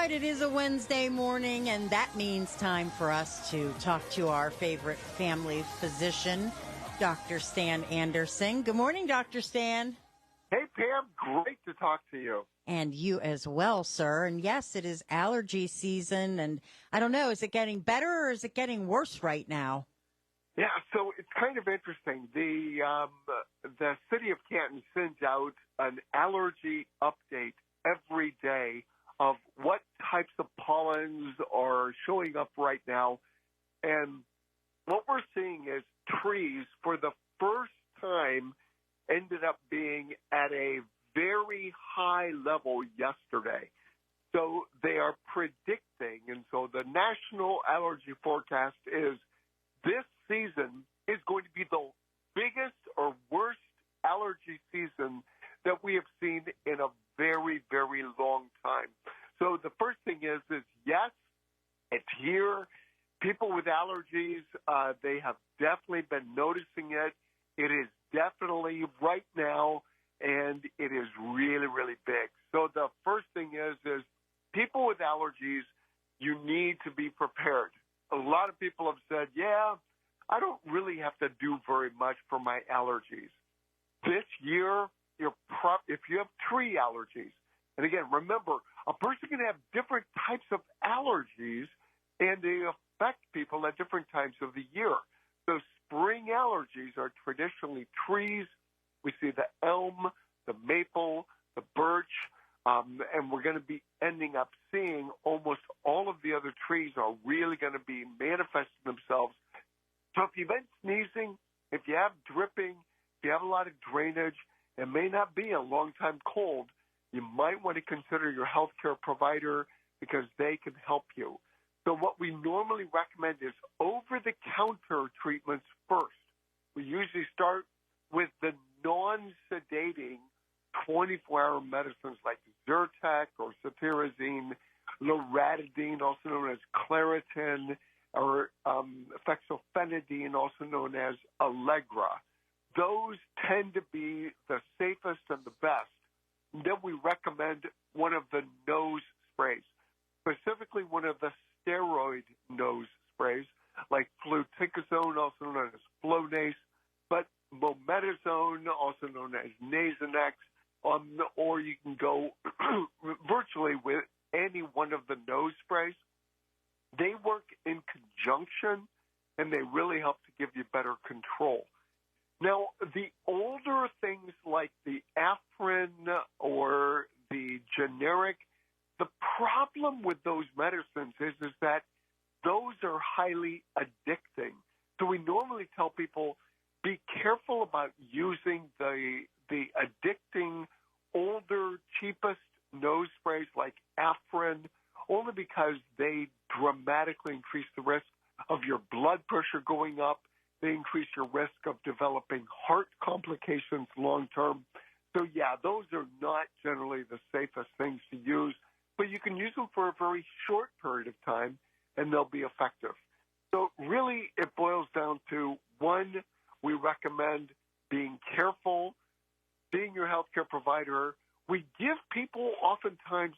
right, it is a Wednesday morning, and that means time for us to talk to our favorite family physician, Dr. Stan Anderson. Good morning, Dr. Stan. Hey, Pam. Great to talk to you. And you as well, sir. And yes, it is allergy season, and I don't know, is it getting better or is it getting worse right now? Yeah, so it's kind of interesting. The city of Canton sends out an allergy update every day of what types of pollens are showing up right now. And what we're seeing is trees, for the first time, ended up being at a very high level yesterday. So they are predicting, and so the national allergy forecast is this season is going to be the biggest or worst allergy season that we have seen in a very, very long time. So the first thing is yes, it's here. People with allergies, they have definitely been noticing it. It is definitely right now, and it is really, really big. So the first thing is people with allergies, you need to be prepared. A lot of people have said, yeah, I don't really have to do very much for my allergies. This year, if you have tree allergies, and again, remember, a person can have different types of allergies, and they affect people at different times of the year. So spring allergies are traditionally trees. We see the elm, the maple, the birch, and we're going to be ending up seeing almost all of the other trees are really going to be manifesting themselves. So if you've been sneezing, if you have dripping, if you have a lot of drainage, it may not be a long-time cold. You might want to consider your healthcare provider because they can help you. So what we normally recommend is over-the-counter treatments first. We usually start with the non-sedating 24-hour medicines like Zyrtec or cetirizine, loratadine, also known as Claritin, or fexofenadine, also known as Allegra. Those tend to be the safest and the best. And then we recommend one of the nose sprays, specifically one of the steroid nose sprays, like fluticasone, also known as Flonase, but mometasone, also known as Nasonex, or you can go virtually with any one of the nose sprays. They work in conjunction, and they really help to give you better control. Now, the older things like the Afrin or the generic, the problem with those medicines is that those are highly addicting. So we normally tell people, be careful about using the addicting, older, cheapest nose sprays like Afrin, only because they dramatically increase the risk of your blood pressure going up. They increase your risk of developing heart complications long term. So, yeah, those are not generally the safest things to use, but you can use them for a very short period of time, and they'll be effective. So really it boils down to, one, we recommend being careful, seeing your healthcare provider. We give people oftentimes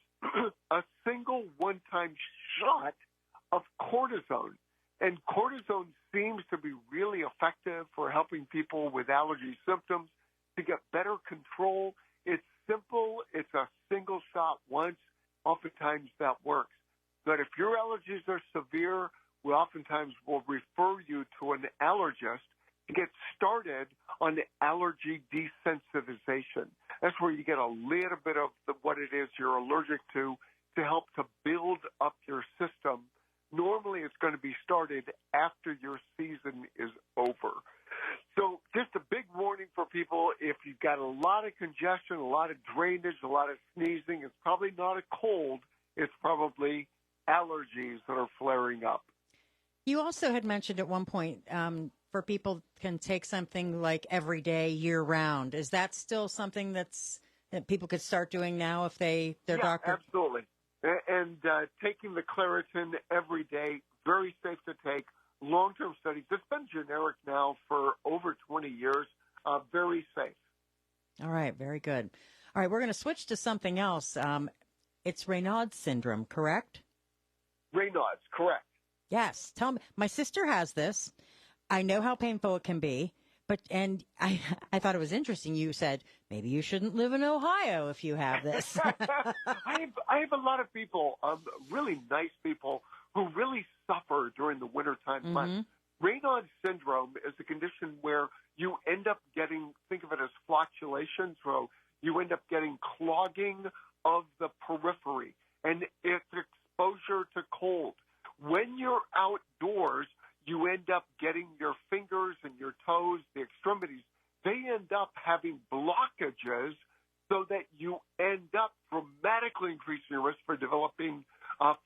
a single one-time shot of cortisone. And cortisone seems to be really effective for helping people with allergy symptoms to get better control. It's simple. It's a single shot once. Oftentimes that works. But if your allergies are severe, we oftentimes will refer you to an allergist to get started on allergy desensitization. That's where you get a little bit of what it is you're allergic to help to build up your system. Normally it's going to be started after your season is over. So just a big warning for people, if you've got a lot of congestion, a lot of drainage, a lot of sneezing, it's probably not a cold, it's probably allergies that are flaring up. You also had mentioned at one point for people can take something like every day, year-round. Is that still something that people could start doing now if their doctor? Yeah, absolutely. And taking the Claritin every day, very safe to take. Long-term studies, it's been generic now for over 20 years, very safe. All right, very good. All right, we're going to switch to something else. It's Raynauds syndrome, correct? Raynauds, correct. Yes. Tell me. My sister has this. I know how painful it can be, and I thought it was interesting. You said maybe you shouldn't live in Ohio if you have this. I have a lot of people, really nice people, who really suffer during the wintertime months. Raynauds syndrome is a condition where you end up getting, think of it as flatulation, so you end up getting clogging of the periphery, and it's exposure to cold. When you're outdoors, you end up getting your fingers and your toes, the extremities, they end up having blockages so that you end up dramatically increasing your risk for developing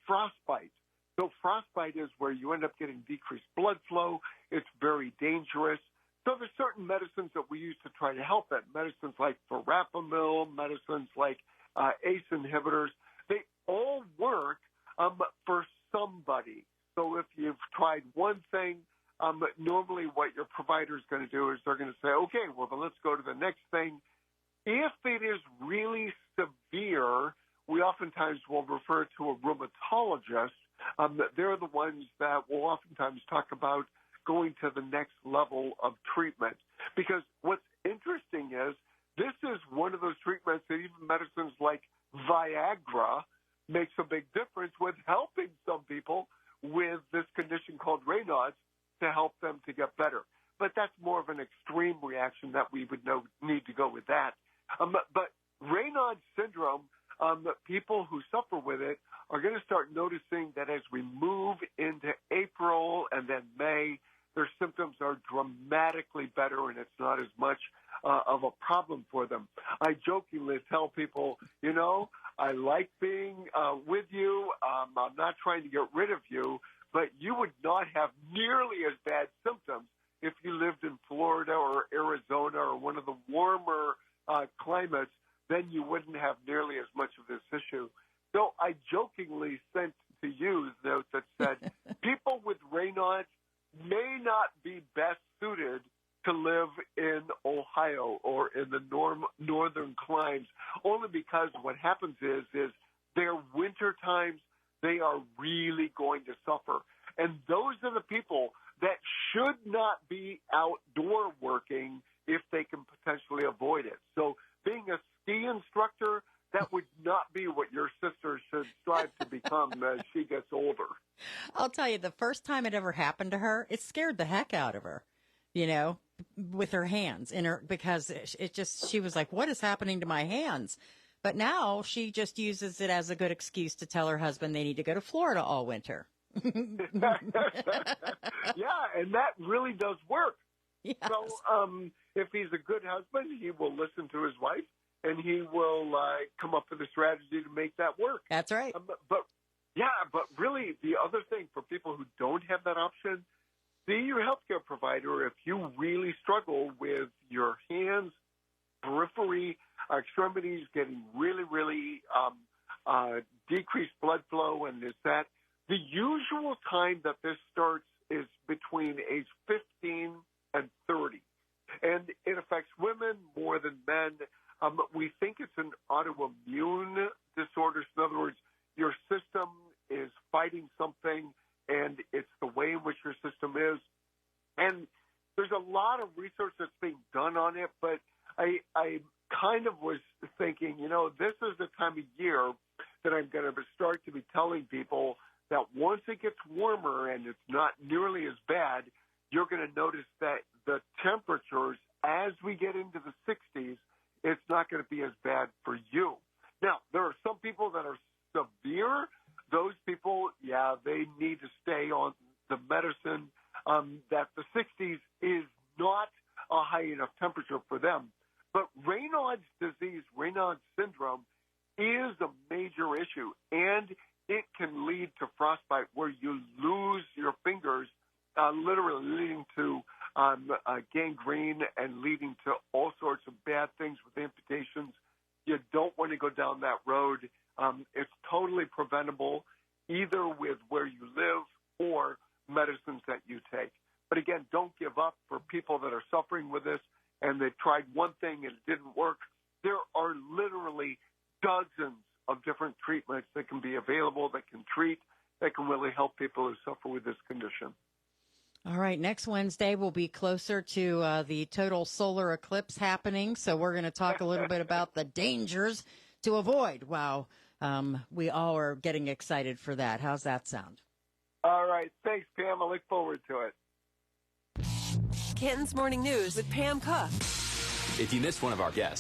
frostbite. So frostbite is where you end up getting decreased blood flow. It's very dangerous. So there's certain medicines that we use to try to help it. Medicines like verapamil, medicines like ACE inhibitors. They all work for somebody. So if you've tried one thing, normally what your provider is going to do is they're going to say, okay, well, then let's go to the next thing. If it is really severe, we oftentimes will refer to a rheumatologist. They're the ones that will oftentimes talk about going to the next level of treatment. Because what's interesting is this is one of those treatments that even medicines like Viagra makes a big difference with helping some people with this condition called Raynauds to help them to get better. But that's more of an extreme reaction that we would need to go with that. But Raynauds syndrome, people who suffer with it are going to start noticing that as we move into April and then May, their symptoms are dramatically better and it's not as much of a problem for them. I jokingly tell people, I like being with you. I'm not trying to get rid of you, but you would not have nearly as bad symptoms if you lived in Florida or Arizona or one of the warmer climates. Then you wouldn't have nearly as much of this issue. So I jokingly sent to you the note that said people with Raynauds may not be best suited to live in Ohio or in the northern climes, only because what happens is their winter times, they are really going to suffer. And those are the people that should not be outdoor working if they can potentially avoid it. So being a ski instructor, that would not be what your sister should strive to become as she gets older. I'll tell you, the first time it ever happened to her, it scared the heck out of her, with her hands because she was like, what is happening to my hands? But now she just uses it as a good excuse to tell her husband they need to go to Florida all winter. Yeah, and that really does work. Yes. So if he's a good husband, he will listen to his wife, and he will come up with a strategy to make that work. That's right. But really the other thing for people who don't have that option, see your healthcare provider if you really struggle with your hands, periphery, extremities getting really, really decreased blood flow, and is that the usual time that this starts is between age 15 and 30. And it affects women more than men. We think it's an autoimmune disorder. So in other words, your system is fighting something, and it's the way in which your system is. And there's a lot of research that's being done on it, but I kind of was thinking, this is the time of year that I'm going to start to be telling people that once it gets warmer and it's not nearly as bad, you're going to notice that the temperatures, as we get into the 60s, it's not going to be as bad for you. Now, there are some people that are severe. Those people, they need to stay on the medicine. That the 60s is not a high enough temperature for them. But Raynauds disease, Raynauds syndrome, is a major issue, and it can lead to frostbite where you lose your fingers, literally leading to gangrene and leading to all sorts of bad things with amputations. You don't want to go down that road. It's totally preventable, either with where you live or medicines that you take. But again, don't give up for people that are suffering with this and they tried one thing and it didn't work. There are literally dozens of different treatments that can be available, that can treat, that can really help people who suffer with this condition. All right, next Wednesday we'll be closer to the total solar eclipse happening, so we're going to talk a little bit about the dangers to avoid. Wow, we all are getting excited for that. How's that sound? All right, thanks, Pam. I look forward to it. Canton's Morning News with Pam Cook. If you missed one of our guests,